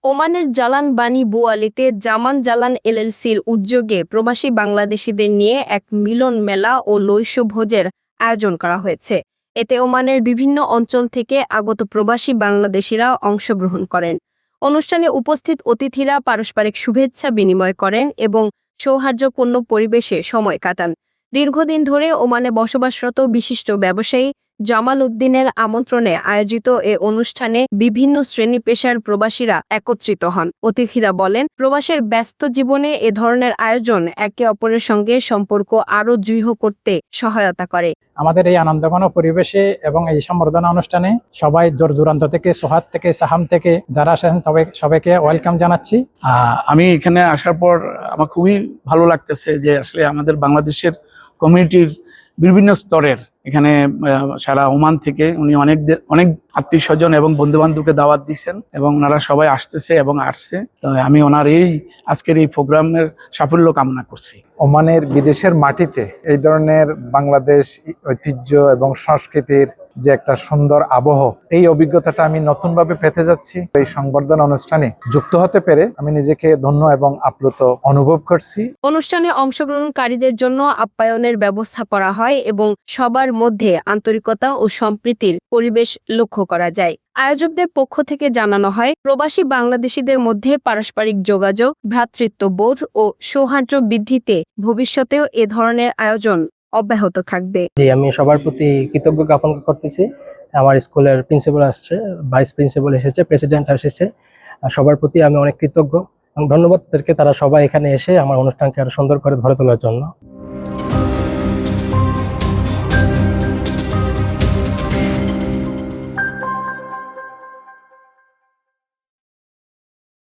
ওমানের জালান বানি বুয়ালিতে জামান জালান এলএলসির উদ্যোগে প্রবাসী বাংলাদেশিদের নিয়ে এক মিলন মেলা ও নৈশভোজের আয়োজন করা হয়েছে। এতে ওমানের বিভিন্ন অঞ্চল থেকে আগত প্রবাসী বাংলাদেশিরা অংশগ্রহণ করেন। অনুষ্ঠানে উপস্থিত অতিথিরা পারস্পরিক শুভেচ্ছা বিনিময় করেন এবং সৌহার্দ্যপূর্ণ পরিবেশে সময় কাটান। দীর্ঘদিন ধরে ওমানে বসবাসরত বিশিষ্ট ব্যবসায়ী জামাল উদ্দিনের আমন্ত্রণে আয়োজিত এ অনুষ্ঠানে বিভিন্ন শ্রেণী পেশার প্রবাসীরা একত্রিত হন। অতিথিরা বলেন, প্রবাসের ব্যস্ত জীবনে এ ধরনের আয়োজন একে অপরের সঙ্গে সম্পর্ক আরও দৃঢ় করতে সহায়তা করে। আমাদের এই আনন্দঘন পরিবেশে এবং এই সম্বর্ধনা অনুষ্ঠানে সবাই দূর দূরান্ত থেকে, সোহাত থেকে, সাহাম থেকে যারা আসেন সবাইকে ওয়েলকাম জানাচ্ছি। আমি এখানে আসার পর আমার খুবই ভালো লাগতেছে যে আসলে আমাদের বাংলাদেশের কমিউনিটির বিভিন্ন স্তরের এখানে সারা ওমান থেকে উনি অনেক আত্মীয় স্বজন এবং বন্ধু বান্ধবকে দাওয়াত দিচ্ছেন এবং ওনারা সবাই আসতেছে এবং আসছে। তো আমি ওনার আজকের এই প্রোগ্রামের সাফল্য কামনা করছি। ওমানের বিদেশের মাটিতে এই ধরনের বাংলাদেশ ঐতিহ্য এবং সংস্কৃতির যে একটা সুন্দর আবহ, এই অভিজ্ঞতাটা আমি নতুনভাবে পেতে যাচ্ছি। এই সংবর্ধনা অনুষ্ঠানে যুক্ত হতে পেরে আমি নিজেকে ধন্য এবং আপ্লুত অনুভব করছি। অনুষ্ঠানে অংশগ্রহণকারীদের জন্য আপ্যায়নের ব্যবস্থা করা হয় এবং সবার মধ্যে আন্তরিকতা ও সম্প্রীতির পরিবেশ লক্ষ্য করা যায়। আয়োজকদের পক্ষ থেকে জানানো হয়, প্রবাসী বাংলাদেশিদের মধ্যে পারস্পরিক যোগাযোগ, ভ্রাতৃত্ববোধ ও সৌহার্দ্য বৃদ্ধিতে ভবিষ্যতেও এ ধরনের আয়োজন অব্যাহত থাকবে। আমি সবার প্রতি কৃতজ্ঞ জ্ঞাপন করতেছি। আমার স্কুলের প্রিন্সিপাল আসছে, ভাইস প্রিন্সিপাল এসেছে, প্রেসিডেন্ট এসেছে। সবার প্রতি আমি অনেক কৃতজ্ঞ এবং ধন্যবাদ তাদেরকে। তারা সবাই এখানে এসে আমার অনুষ্ঠানকে আরো সুন্দর করে ধরে তোলার জন্য।